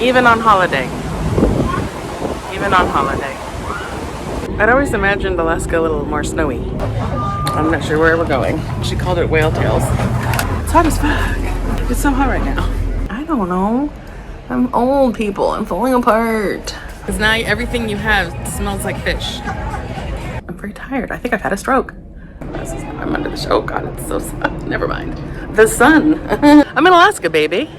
Even on holiday. Even on holiday. I'd always imagined Alaska a little more snowy. I'm not sure where we're going. She called it whale tails. It's hot as fuck. It's so hot right now. I don't know. I'm old, people. I'm falling apart. Because now everything you have smells like fish. I'm very tired. I think I've had a stroke. I'm under the show. Oh God, it's so sun. Never mind. The sun. I'm in Alaska, baby.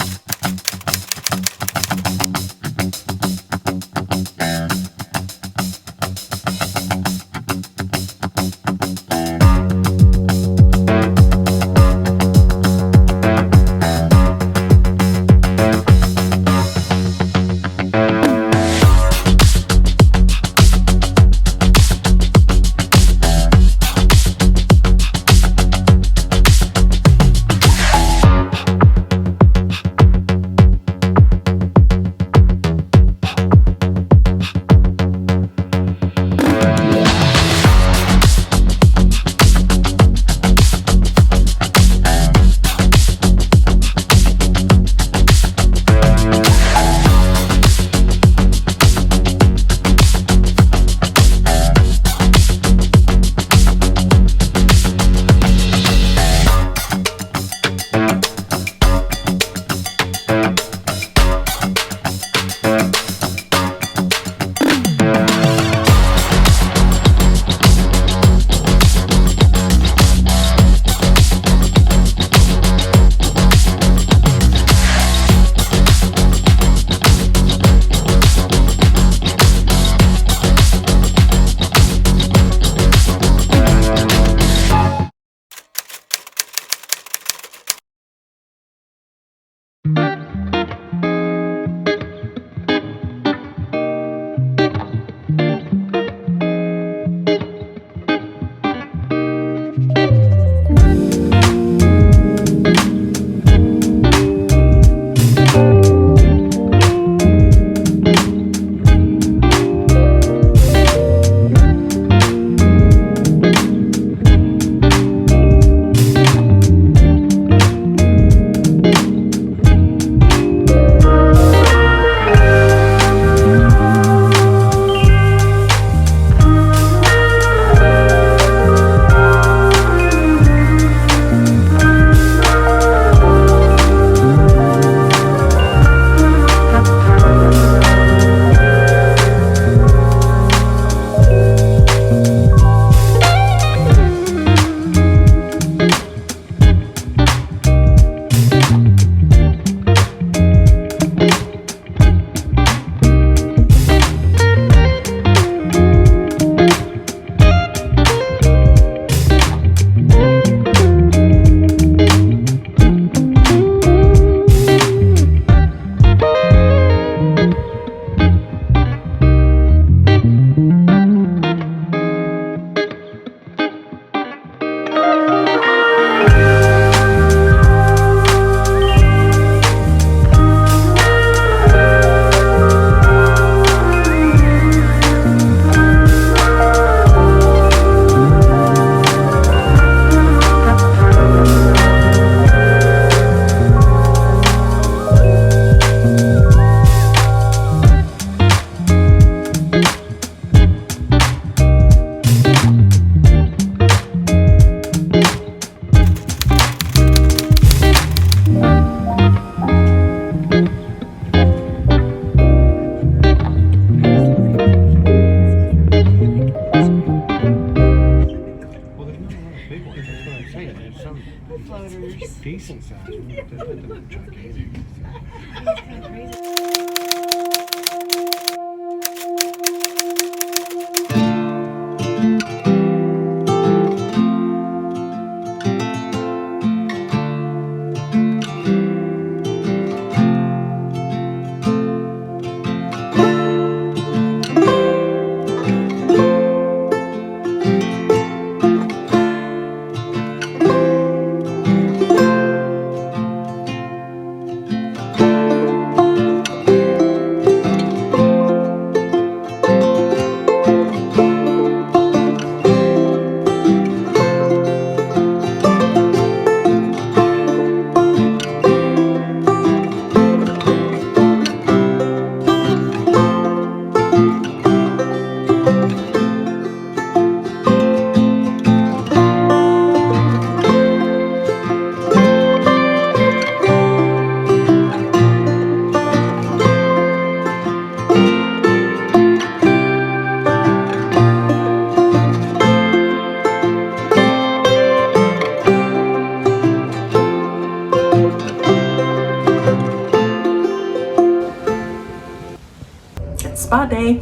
It's spa day.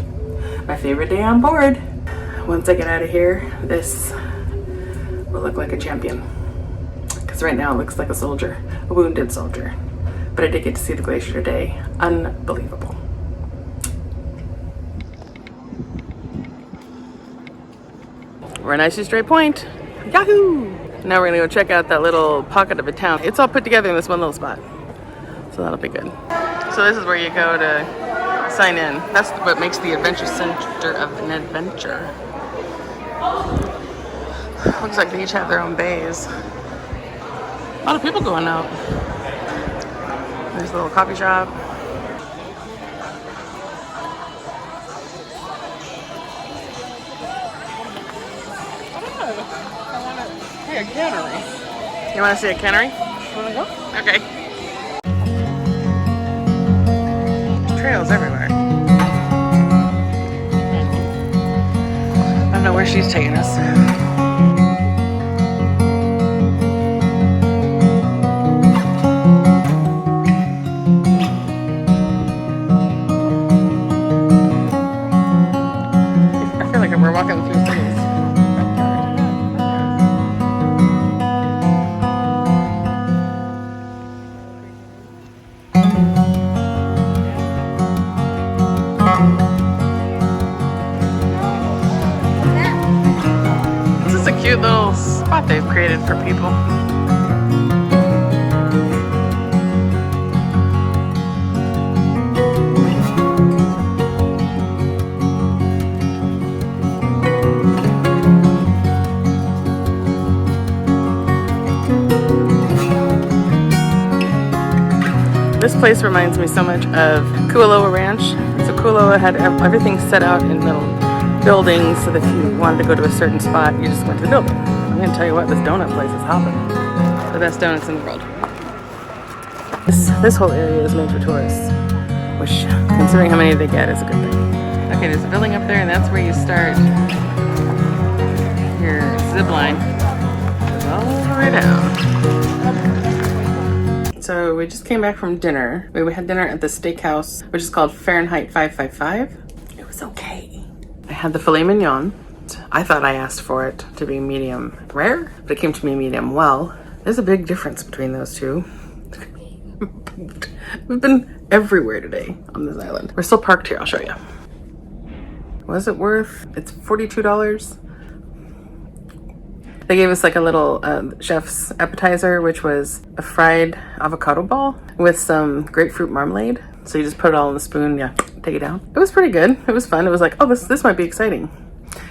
My favorite day on board. Once I get out of here, this will look like a champion. Because right now it looks like a soldier, a wounded soldier. But I did get to see the glacier today. Unbelievable. We're in Icy Strait Point. Yahoo! Now we're gonna go check out that little pocket of a town. It's all put together in this one little spot. So that'll be good. So this is where you go to sign in. That's what makes the adventure center of an adventure. Looks like they each have their own bays. A lot of people going out. There's a little coffee shop. Hey, a cannery. You want to see a cannery? You want to go? Okay. Trails everywhere. I don't know where she's taking us. I feel like we're walking through cities. Cute little spot they've created for people. This place reminds me so much of Kualoa Ranch. So Kualoa had everything set out in little buildings, so that if you wanted to go to a certain spot, you just went to the building. I'm gonna tell you what, this donut place is hopping. The best donuts in the world. This whole area is made for tourists, which, considering how many they get, is a good thing. Okay, there's a building up there, and that's where you start your zip line. All the way down. So we just came back from dinner. We had dinner at the steakhouse, which is called Fahrenheit 555. It was okay. I had the filet mignon. I thought I asked for it to be medium rare, but it came to me medium well. There's a big difference between those two. We've been everywhere today on this island. We're still parked here, I'll show you. Was it worth? It's $42. They gave us like a little chef's appetizer, which was a fried avocado ball with some grapefruit marmalade. So you just put it all in the spoon, yeah, take it down. It was pretty good. It was fun. It was like, oh, this might be exciting.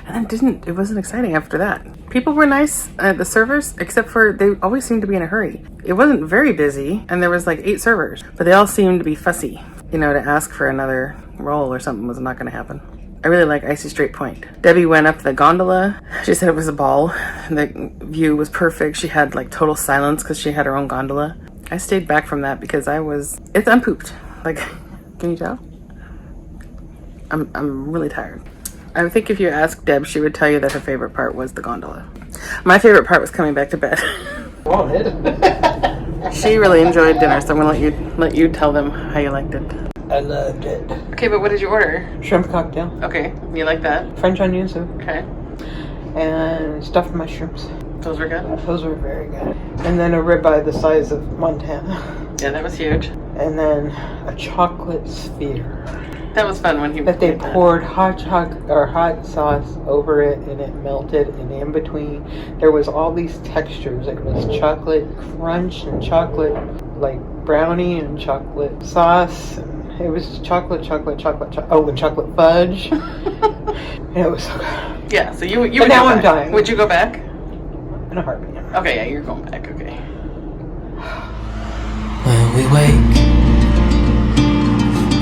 And then it wasn't exciting after that. People were nice, the servers, except for they always seemed to be in a hurry. It wasn't very busy, and there was like 8 servers, but they all seemed to be fussy. You know, to ask for another roll or something was not gonna happen. I really like Icy Strait Point. Debbie went up the gondola. She said it was a ball. The view was perfect. She had like total silence because she had her own gondola. I stayed back from that because I'm pooped. Like, can you tell? I'm really tired. I think if you ask Deb, she would tell you that her favorite part was the gondola. My favorite part was coming back to bed. She really enjoyed dinner, so I'm gonna let you tell them how you liked it. I loved it. Okay, but what did you order? Shrimp cocktail. Okay, you like that? French onion soup. Okay. And stuffed mushrooms. Those were good? Those were very good. And then a ribeye the size of Montana. Yeah, that was huge. And then a chocolate sphere. That was fun when he that they poured hot sauce over it, and it melted, and in between there was all these textures. It was chocolate crunch and chocolate like brownie and chocolate sauce, and it was chocolate, and chocolate fudge. And it was so good. Yeah, so you but would now go I'm back. dying. Would you go back? In a heartbeat. Okay, yeah, you're going back, okay. When we wake,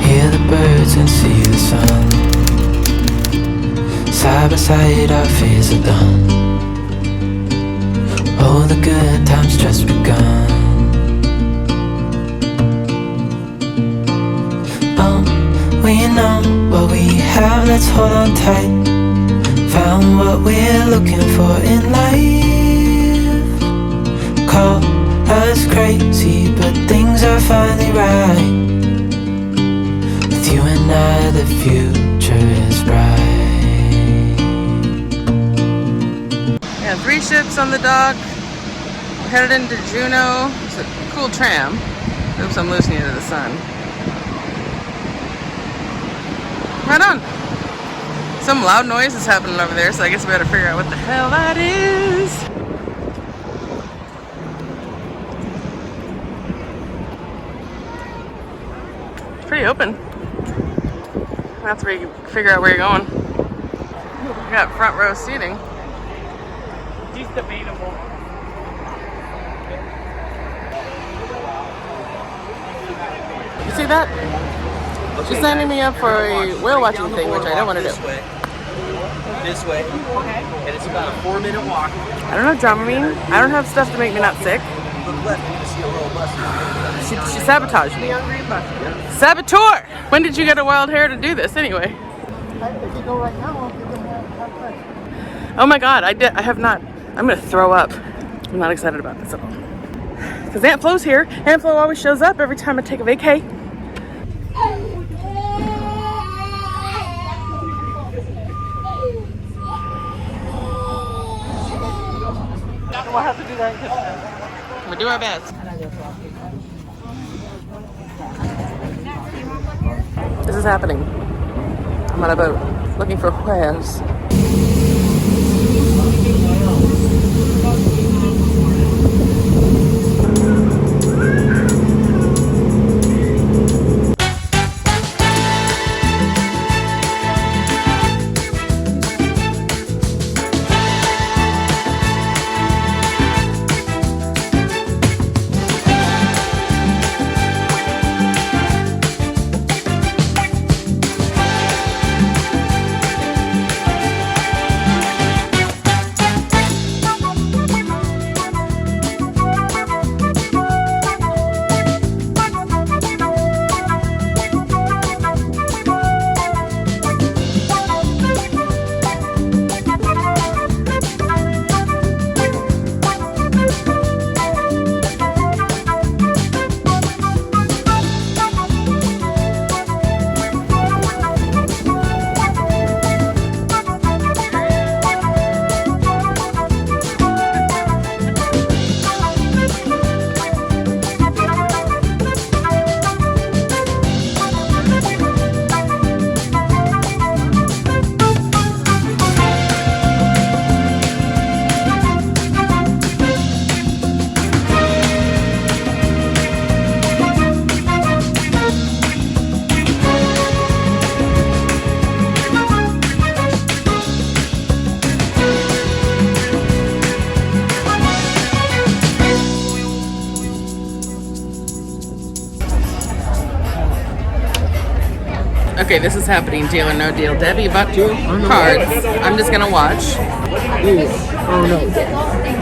hear the birds and see the sun. Side by side our fears are done. Oh, the good times just begun. We know what we have, let's hold on tight. Found what we're looking for in life. Call us crazy, but things are finally right. With you and I, the future ships on the dock. We're headed into Juneau. It's a cool tram. Oops, I'm losing you to the sun. Right on. Some loud noise is happening over there, so I guess we better figure out what the hell that is. It's pretty open. That's where you figure out where you're going. We got front row seating. He's debatable. You see that? She's signing me up for a whale watching thing, which I don't want to do. This way. Okay. And it's about a 4-minute walk. I don't know Dramamine. I don't have stuff to make me not sick. Look left, you're gonna see a little bus. She sabotaged me. Saboteur! When did you get a wild hair to do this anyway? If you go right now, I'll give them half price. Oh my god, I have not. I'm gonna throw up. I'm not excited about this at all. Because Aunt Flo's here. Aunt Flo always shows up every time I take a vacay. We'll have to do that. We do our best. This is happening. I'm on a boat looking for whales. Okay, this is happening. Deal or no deal. Debbie bought 2 cards. I'm just gonna watch. Oh no.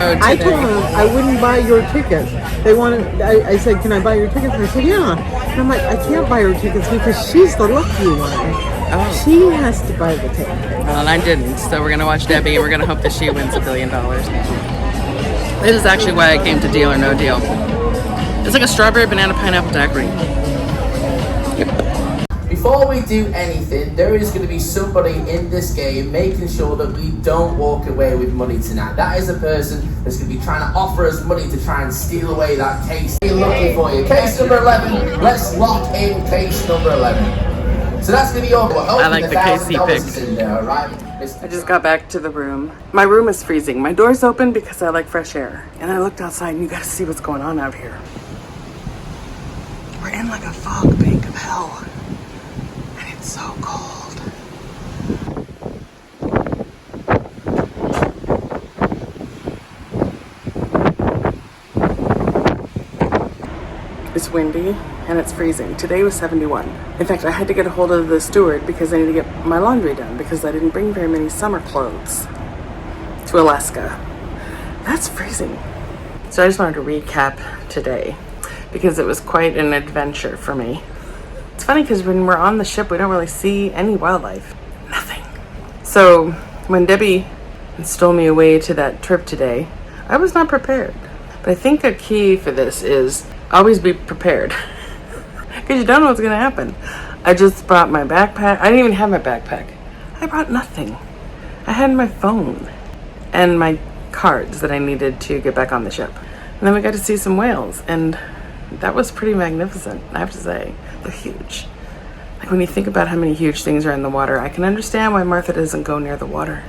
Oh, I told them I wouldn't buy your tickets. They wanted. I said, "Can I buy your tickets?" And they said, "Yeah." And I'm like, "I can't buy her tickets because she's the lucky one. Oh. She has to buy the ticket." Well, I didn't. So we're gonna watch Debbie, and we're gonna hope that she wins $1 billion. This is actually why I came to Deal or No Deal. It's like a strawberry banana pineapple daiquiri. Yep. Before we do anything, there is going to be somebody in this game making sure that we don't walk away with money tonight. That is a person that's going to be trying to offer us money to try and steal away that case. We're looking for you. Case number 11. Let's lock in case number 11. So that's going to be your. I like the case he picked. In there, right? I just got back to the room. My room is freezing. My door's open because I like fresh air. And I looked outside and you gotta see what's going on out here. We're in like a fog bank of hell. And it's so cold. It's windy and it's freezing. Today was 71. In fact, I had to get a hold of the steward because I need to get my laundry done because I didn't bring very many summer clothes to Alaska. That's freezing. So I just wanted to recap today because it was quite an adventure for me. It's funny because when we're on the ship, we don't really see any wildlife. Nothing. So when Debbie stole me away to that trip today, I was not prepared. But I think a key for this is always be prepared. Because you don't know what's going to happen. I just brought my backpack. I didn't even have my backpack. I brought nothing. I had my phone and my cards that I needed to get back on the ship. And then we got to see some whales, and that was pretty magnificent, I have to say. They're huge. Like, when you think about how many huge things are in the water, I can understand why Martha doesn't go near the water.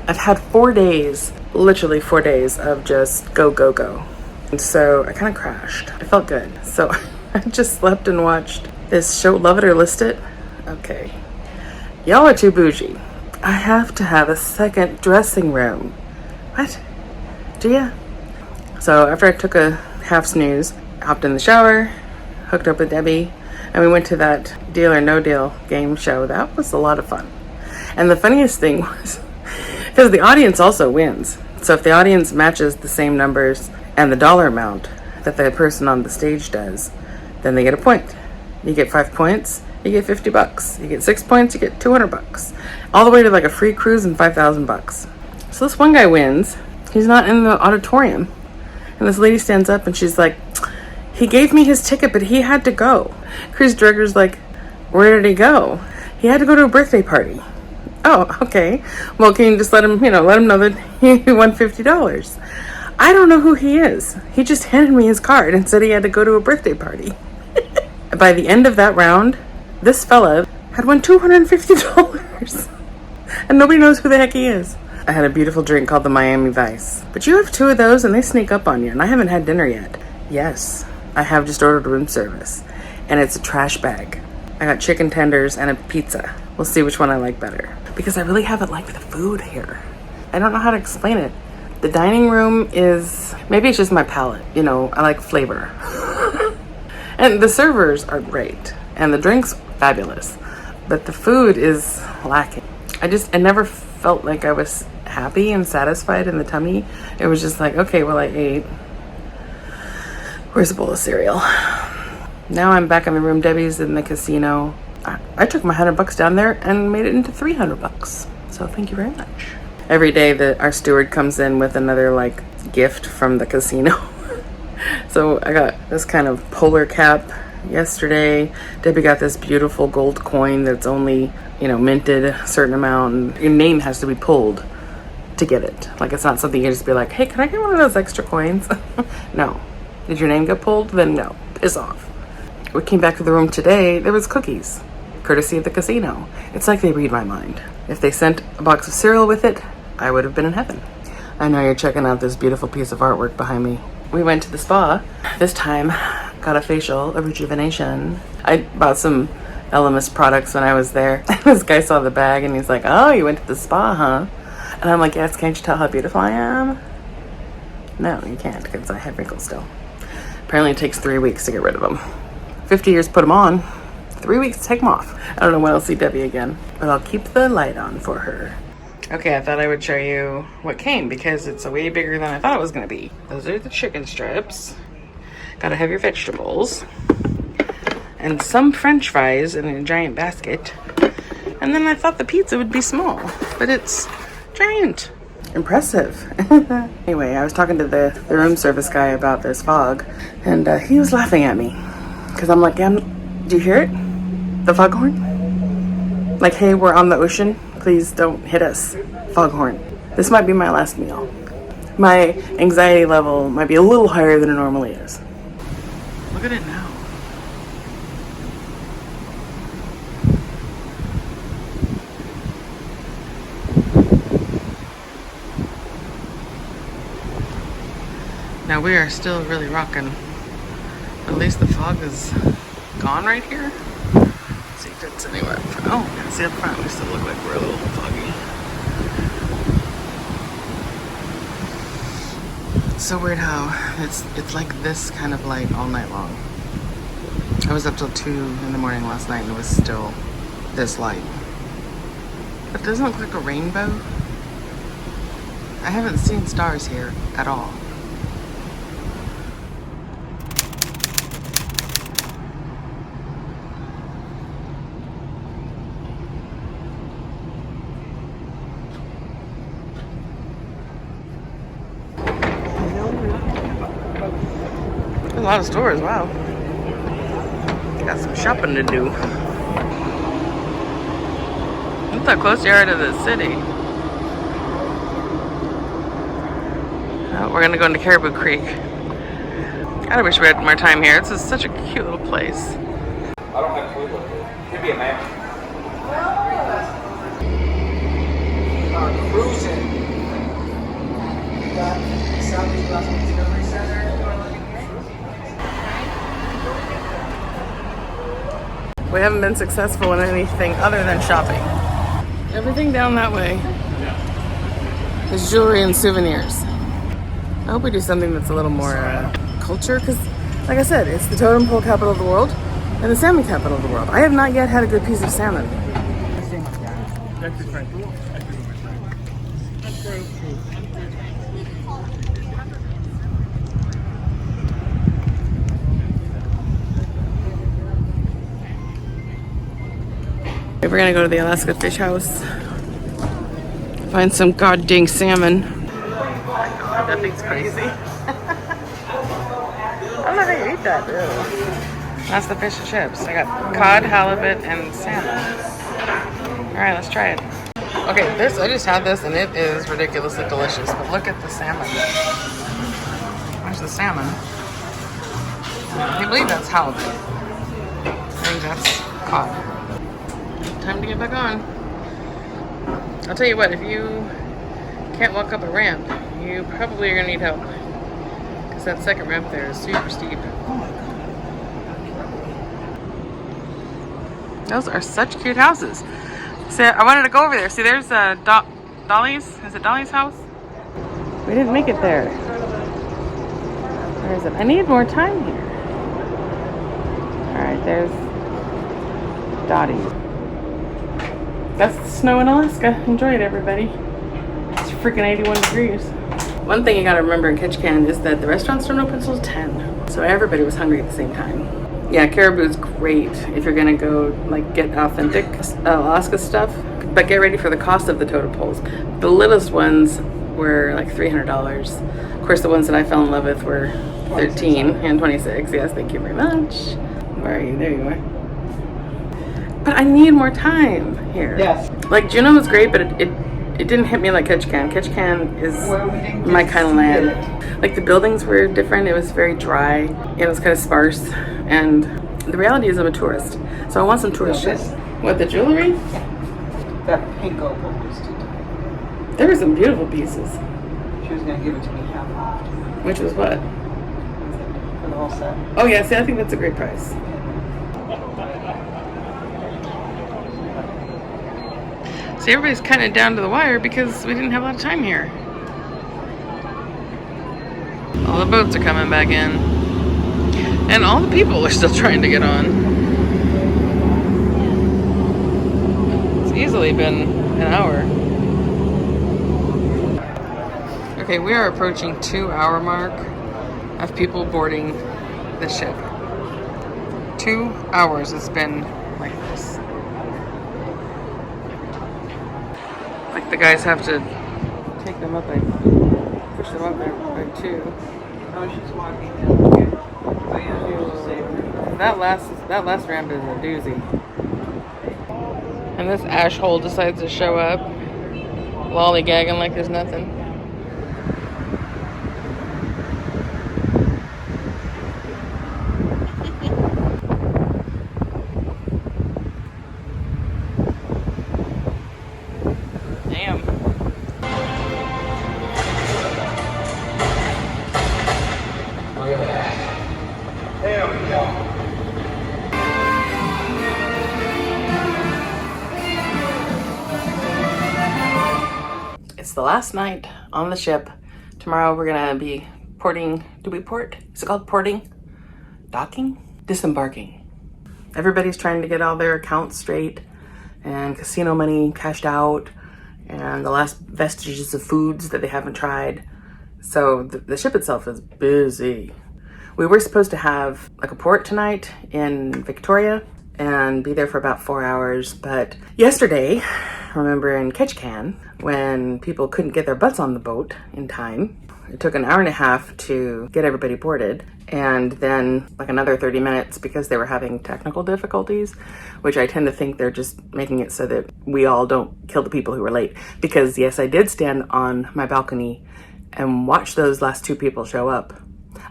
I've had 4 days, literally 4 days of just go, go, go. And so I kind of crashed. It felt good. So I just slept and watched this show, Love It or List It. Okay. Y'all are too bougie. I have to have a second dressing room. What? Do ya? So after I took a half snooze, I hopped in the shower, hooked up with Debbie, and we went to that Deal or No Deal game show. That was a lot of fun. And the funniest thing was, because the audience also wins. So if the audience matches the same numbers and the dollar amount that the person on the stage does, then they get a point. You get 5 points, you get $50. You get 6 points, you get $200. All the way to like a free cruise and $5,000. So this one guy wins. He's not in the auditorium. And this lady stands up and she's like, he gave me his ticket, but he had to go. Cruise director's like, where did he go? He had to go to a birthday party. Oh, okay. Well, can you just let him know that he won $50? I don't know who he is. He just handed me his card and said he had to go to a birthday party. By the end of that round, this fella had won $250. And nobody knows who the heck he is. I had a beautiful drink called the Miami Vice. But you have 2 of those and they sneak up on you. And I haven't had dinner yet. Yes, I have just ordered room service. And it's a trash bag. I got chicken tenders and a pizza. We'll see which one I like better. Because I really haven't liked the food here. I don't know how to explain it. The dining room is, maybe it's just my palate. I like flavor. And the servers are great. And the drinks, fabulous. But the food is lacking. I never felt like I was happy and satisfied in the tummy. It was just like, okay, well, I ate. Where's a bowl of cereal? Now I'm back in the room. Debbie's in the casino. I took my $100 down there and made it into $300. So thank you very much. Every day our steward comes in with another gift from the casino. So I got this kind of polar cap yesterday. Debbie got this beautiful gold coin that's only, minted a certain amount. And your name has to be pulled to get it. It's not something you just be like, hey, can I get one of those extra coins? No. Did your name get pulled? Then no. Piss off. We came back to the room today. There was cookies, courtesy of the casino. It's like they read my mind. If they sent a box of cereal with it, I would have been in heaven. I know you're checking out this beautiful piece of artwork behind me. We went to the spa. This time, got a facial, a rejuvenation. I bought some LMS products when I was there. This guy saw the bag and he's like, oh, you went to the spa, huh? And I'm like, yes, can't you tell how beautiful I am? No, you can't, because I have wrinkles still. Apparently it takes 3 weeks to get rid of them. 50 years put them on. 3 weeks to take them off. I don't know when I'll see Debbie again, but I'll keep the light on for her. Okay, I thought I would show you what came because it's way bigger than I thought it was going to be. Those are the chicken strips. Gotta have your vegetables. And some french fries in a giant basket. And then I thought the pizza would be small, but it's giant. Impressive. Anyway, I was talking to the room service guy about this fog, and he was laughing at me. Because I'm like, do you hear it? The foghorn? Like, hey, we're on the ocean. Please don't hit us. Foghorn. This might be my last meal. My anxiety level might be a little higher than it normally is. Look at it now. Now we are still really rocking. At least the fog is gone right here. Let's see if it's anywhere up front. Oh, I can see up front. We still look like we're a little foggy. It's so weird how it's like this kind of light all night long. I was up till 2 in the morning last night and it was still this light. But it doesn't look like a rainbow. I haven't seen stars here at all. A lot of stores, wow. Got some shopping to do. Look how close you are to the city. we're gonna go into Caribou Creek. God, I wish we had more time here. This is such a cute little place. I don't have a clue what it is. Could be a map. Cruising. Southeast Glass Discovery Center. We haven't been successful in anything other than shopping. Everything down that way is jewelry and souvenirs. I hope we do something that's a little more culture, because like I said, it's the totem pole capital of the world and the salmon capital of the world. I have not yet had a good piece of salmon. We're gonna go to the Alaska Fish House, find some god dang salmon. That thing's crazy. I don't know how you eat that. Ew. That's the fish and chips. I got cod, halibut, and salmon. All right, let's try it. Okay, I just had this and it is ridiculously delicious. But look at the salmon. There's the salmon. I believe that's halibut. I think that's cod. Time to get back on. I'll tell you what, if you can't walk up a ramp, you probably are gonna need help. Because that second ramp there is super steep. Those are such cute houses. See, I wanted to go over there. See, there's Dolly's. Is it Dolly's house? We didn't make it there. Where is it? I need more time here. Alright, there's Dottie's. That's the snow in Alaska. Enjoy it, everybody. It's freaking 81 degrees. One thing you gotta remember in Ketchikan is that the restaurants don't open until 10. So everybody was hungry at the same time. Yeah, Caribou is great if you're gonna go like get authentic Alaska stuff. But get ready for the cost of the totem poles. The littlest ones were like $300. Of course, the ones that I fell in love with were 13 and 26. Yes, thank you very much. Where are you? There you are. But I need more time here. Yes. Like Juneau was great, but it didn't hit me like Ketchikan. Ketchikan is my kind of land. Like the buildings were different. It was very dry. It was kind of sparse. And the reality is I'm a tourist. So I want some tourist shit. What, the jewelry? That pink opal was too tight. There were some beautiful pieces. She was going to give it to me half off. Which was what? For the whole set. Oh yeah, see, I think that's a great price. See, everybody's kind of down to the wire because we didn't have a lot of time here. All the boats are coming back in. And all the people are still trying to get on. It's easily been an hour. Okay, we are approaching 2-hour mark of people boarding the ship. 2 hours it's been like this. Like the guys have to take them up and push them up there by 2. Oh, she's walking down. Okay. Oh, yeah, she was safe. That last ramp is a doozy. And this ash hole decides to show up, lollygagging like there's nothing. Damn. There we go. It's the last night on the ship. Tomorrow we're gonna be porting. Do we port? Is it called porting? Docking? Disembarking. Everybody's trying to get all their accounts straight and casino money cashed out and the last vestiges of foods that they haven't tried. So the ship itself is busy. We were supposed to have like a port tonight in Victoria and be there for about 4 hours. But yesterday, remember in Ketchikan, when people couldn't get their butts on the boat in time, it took an hour and a half to get everybody boarded, and then like another 30 minutes because they were having technical difficulties, which I tend to think they're just making it so that we all don't kill the people who were late. Because yes, I did stand on my balcony and watch those last two people show up.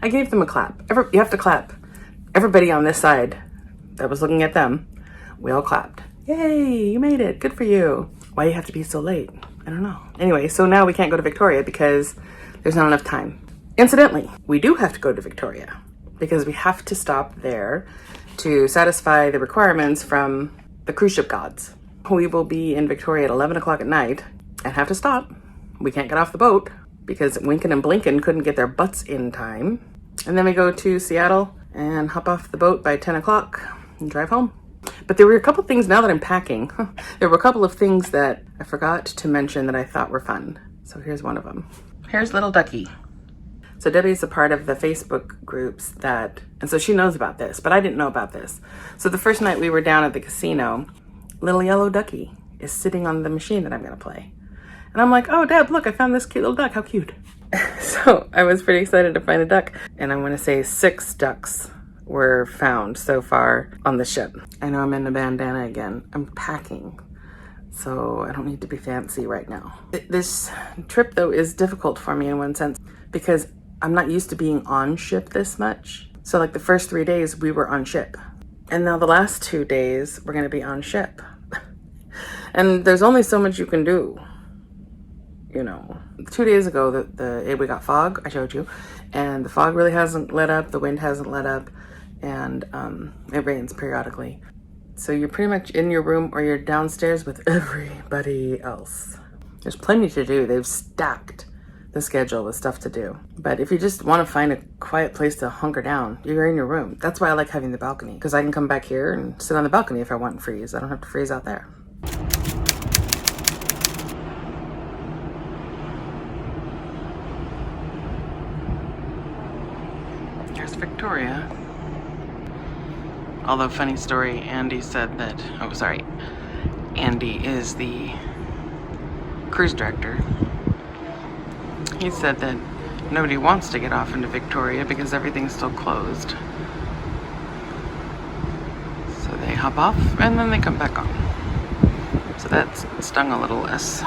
I gave them a clap. You have to clap. Everybody on this side that was looking at them, we all clapped. Yay, you made it. Good for you. Why do you have to be so late? I don't know. Anyway, so now we can't go to Victoria because there's not enough time. Incidentally, we do have to go to Victoria because we have to stop there to satisfy the requirements from the cruise ship gods. We will be in Victoria at 11 o'clock at night and have to stop. We can't get off the boat because Winkin and Blinkin couldn't get their butts in time. And then we go to Seattle and hop off the boat by 10 o'clock and drive home. But there were a couple things, now that I'm packing, there were a couple of things that I forgot to mention that I thought were fun. So here's one of them. Here's little Ducky. So Debbie's a part of the Facebook groups that, and so she knows about this, but I didn't know about this. So the first night we were down at the casino, little yellow Ducky is sitting on the machine that I'm gonna play. And I'm like, oh, Deb, look, I found this cute little duck, how cute. So I was pretty excited to find a duck. And I wanna say 6 ducks were found so far on the ship. I know I'm in a bandana again. I'm packing, so I don't need to be fancy right now. This trip though is difficult for me in one sense because I'm not used to being on ship this much. So like the first 3 days we were on ship. And now the last 2 days we're gonna be on ship. And there's only so much you can do. You know, 2 days ago we got fog, I showed you, and the fog really hasn't let up, the wind hasn't let up, and it rains periodically. So you're pretty much in your room or you're downstairs with everybody else. There's plenty to do. They've stacked the schedule with stuff to do. But if you just want to find a quiet place to hunker down, you're in your room. That's why I like having the balcony, because I can come back here and sit on the balcony if I want and freeze. I don't have to freeze out there. Here's Victoria. Although, funny story, Andy said that, Andy is the cruise director. He said that nobody wants to get off into Victoria because everything's still closed. So they hop off and then they come back on. So that stung a little less.